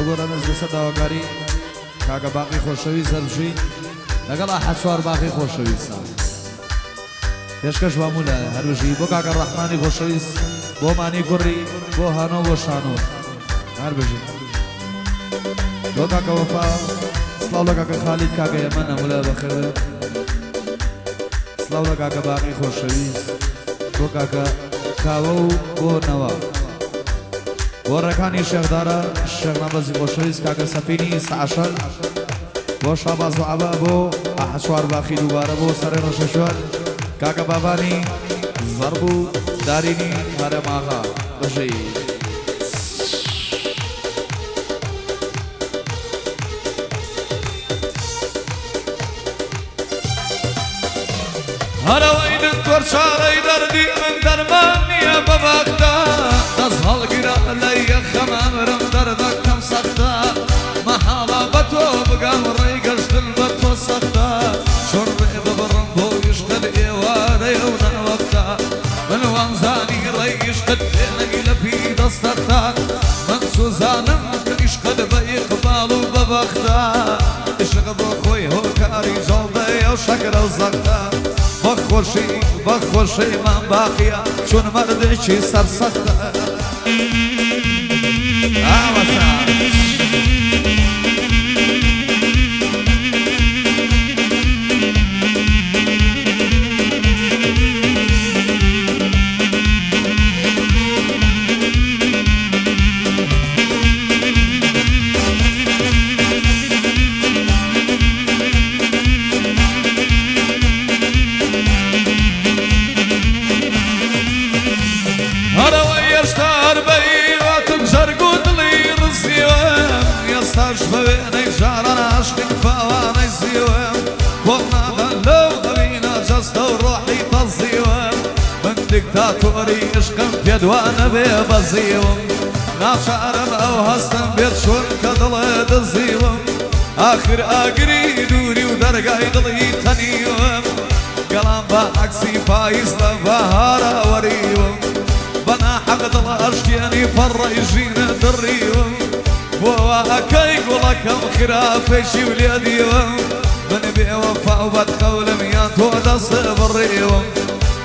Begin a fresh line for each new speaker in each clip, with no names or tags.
ئەوگۆرە نەزدەسە داواکاری کاکە باقی خۆشەویست هەربژین لەگەڵ ئاحەد سوار باقی خۆشەویستان پێشکەش وامونە هەربژی بۆ کاکە ڕەحمانی خۆشەویست بۆ مانی کوڕی بۆ هانۆ بۆ شانۆ هەربژین بۆ کاکە وەفا سڵاو لە کاکە خالید کاکە یەمەن هەموو لە بەخێر سڵاو لە کاکە باقی خۆشەویست بۆ کاکە کاوە و بۆ نەوە بۆ ڕێکانی شێخدارە شێخ نەبەزی خۆشەویست کاکە سەفینی سەعەشەر بۆ شاباز و عەبا بۆ ئاحەد سوار باخی دووبارە بۆ سەرێ ڕەشەشوار کاکە بابانی زەرب و دارینی هەرێماغا بەژەی
هەرەوەی دکتۆر چارەی دەردی من دەرمان نییە بە بەغدا دەست هەڵگیرە لە یەخەمە مرم دەردەکەم سەختە مەحاڵە بە تۆ بگەم ڕێگەشتن بە تۆ سەختە چۆن ڕێ ببڕم بۆ عیشقت ئێوارەی ئەو ناوەکتا من وانزانی ڕێی عیشقت پێنەگی لە پی دەستەکتا من سوزانم کە عیشقت بە ئیقباڵ و بە بەغدا عیشق بۆ خۆی هۆکاری جەڵدەی ئەو شەکرە و زەختە بەخۆشی من باقیە چون مردێکی سەرسەختە دکتاتۆری عشقم پێدوانە بێ بەزیوم ناچارم ئەو هەستم بێت چۆن کە دڵێ دەزیوم ئاخر ئاگری دووری و دەرگای دڵی تەنیوم گەڵام بە عەکسی پاییز لە بەهارە وەریوم بە ناحەق دڵ ئەشتێنی پەڕەی ژینە دڕیوم بۆ ئەکەی گوڵەکەم خراپێکی و لێ دیوم من بێوەفا و بەدقەولم یان تۆ دەست بڕیوم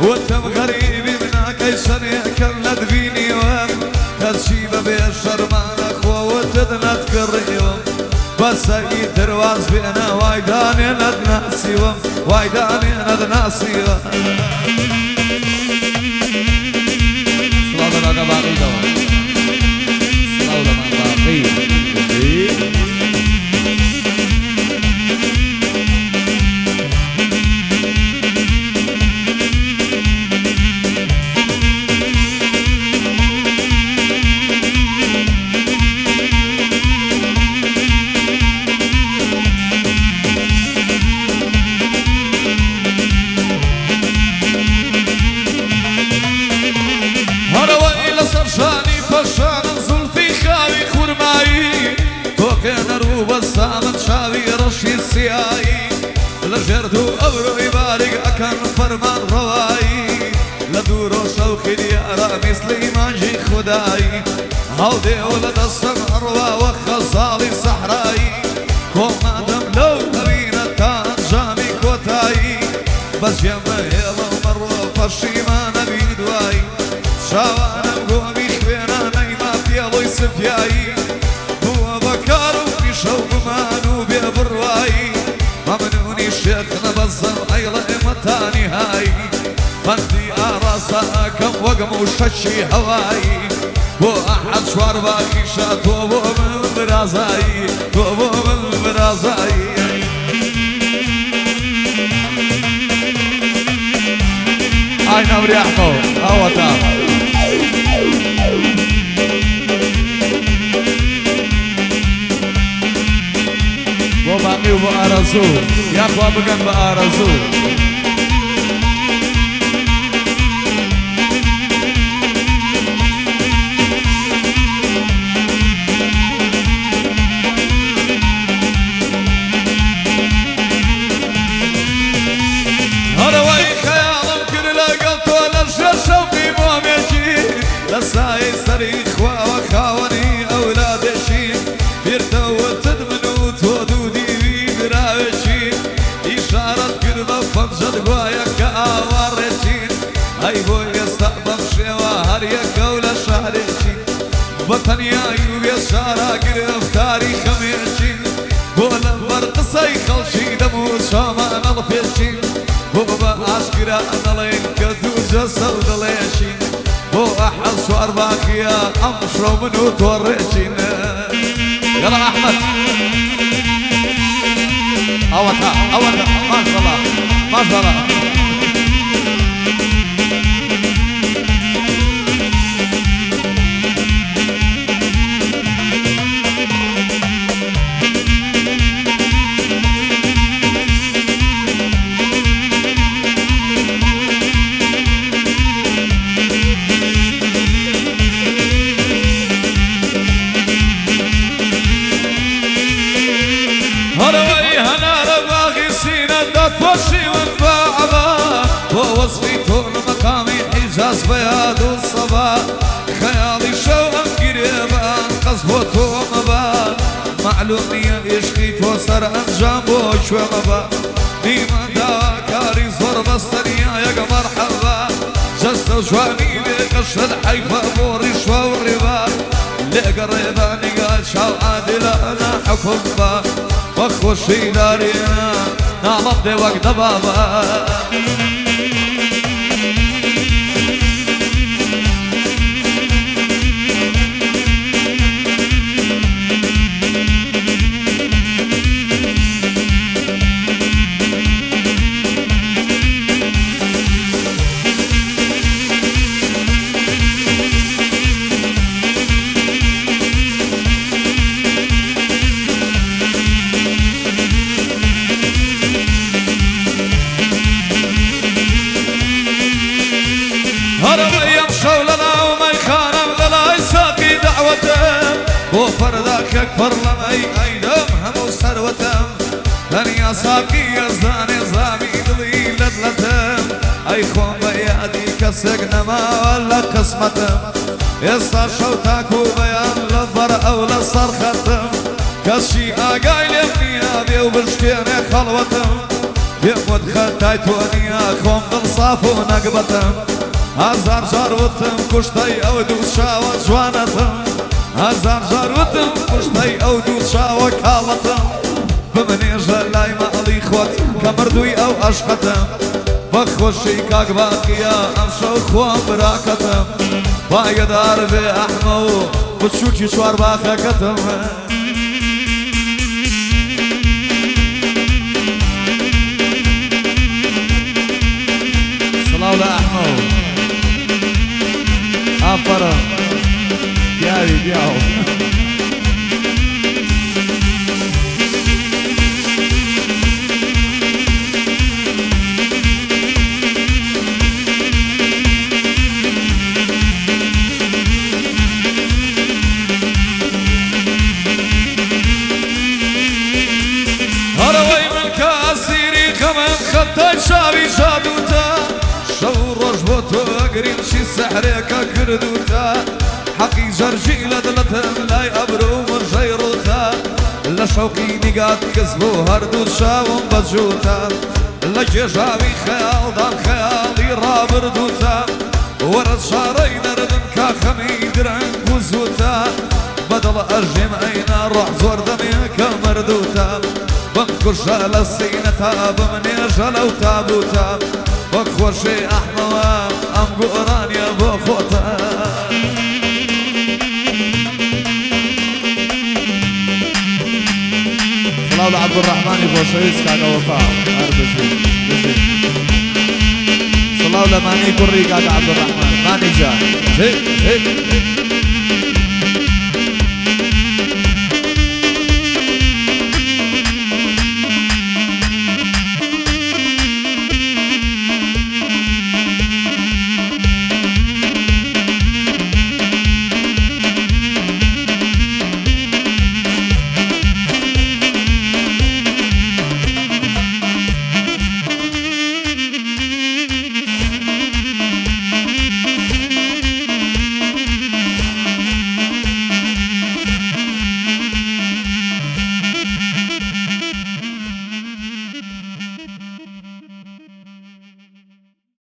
وتم غەریبی مناکەی شەنێکم نەدبینیوم کەچی بەبێ شەرمانە خۆوتت نەتکڕیوم بەسەری درواز بێنە وای دانێ نەدناسیوم وای دانێ نەدناسیوم
سڵاو لە کاکە باقیدەوە سڵاو لە من باقی
بەسامن چاوی ڕەشی سیایی لە ژێرد و ئەوڕۆی باریک ئەکەن فەرمان ڕەوایی لە دوورۆ شەوقی دیارە میسلی مانجی خودایی هەڵدێو لە دەستم ئەڕواوە خەزاڵی سەحرایی کۆمادەم لەو ئەوینە تا ئەنجامی کۆتایی بەجێمە هێڵە و مەڕۆ پەشیمانە بی دوایی چاوانم گۆمی خوێنانەی ما پێڵۆی سپیایی بووە بەکار و شەو بمان و بێ بڕوایی مەمنونی شێخ نەبەزم ئەیڵە ئێمەتانی هایی بەندی ئاراسە ئەکەم وەگم و شەچی هەوایی بۆ ئاحەد سوار باقیشە تۆ بۆ من برازایی تۆ بۆ من برازایی
ئای نەوریاحمە ئەوەتە بۆ باقی و بۆ ئارەزوو یاخوا بگەن بە ئارەزوو
هەرەوەی خەیاڵم کرد لەگەڵ تۆ لە ژێر شەوقی بۆمێکی لە سایەی سەری خواوە خاوەنی ئەولادێکی بەتەنیایی و بێشارە گرفتاری خەمێشین بۆ لەمبەر قسەی خەڵکی دەم و شامان هەڵپێشین بۆ بە ئاشکرا دەڵێن کە دوو جەسە و دڵێشین بۆ ئەحەد سوار باقیە ئەم شڕۆ من و تۆ ڕێچین يلا أحمد أوتا ما شاء الله ما شاء الله هروي هنار باغي سينا دتوشي ونباعبا ووصفي طول مقامي حجاز بياد الصبا خيالي شو قريبا قصبو تومبا معلومية يشكي توصر انجام بوشو مبا ديما داكاري زور بستنيا يا مرحبا جست وجواني لقش الحيفا بوريش والربا لقريبا نقال شاو عادل انا حكم با وخوشي دارينا نعمض دي وقت بابا وفردك أكبر لمي أيدم هم سروتم دنيا ساقي يزداني زامي دلي لدلتم أي خون بيادي كسقنا ما ولا قسمتم يستا شوتك وبيان للضر أو للصرختم كشي أقايل يبني أبي وبشكيني خلوتم يموت خلتاي توني أخوم بالصاف ونقبتم هزار جاروتم كشتي أو دوشا وجوانتم هزار جاروتم كشتي أو دوشا وكالتم بمني جلاي مالي خوت كمردوي أو أشختم بخوشي كاك باقيا أمشو خوام براكتم بايدار بأحمو بتشوكي شوار باخكتم صلاة أحمو أفرا دياري دياو هروي من كاسيري كمان خطاي شابي شادوتا شو رجبوتو اقرين شي سحريك كردوتا حقي جرجي لدلتهم لاي أبرو من جيروتا لا شوقي نقاد كسبو هردو شاوم بجوتا لا جيجابي خيال دان خيالي رابردوتا ورد شاري دردن كاخمي درن بوزوتا بدل أرجم أينا روح زور دمي كمردوتا بنكش على السينة بمني جلو تابوتا بخوشي أحموام أم قران يا بخوتا صلاة عبد الرحمن بوشويس كاكا وفاء صلاة لماني كوري كاكا عبد الرحمن ماني جا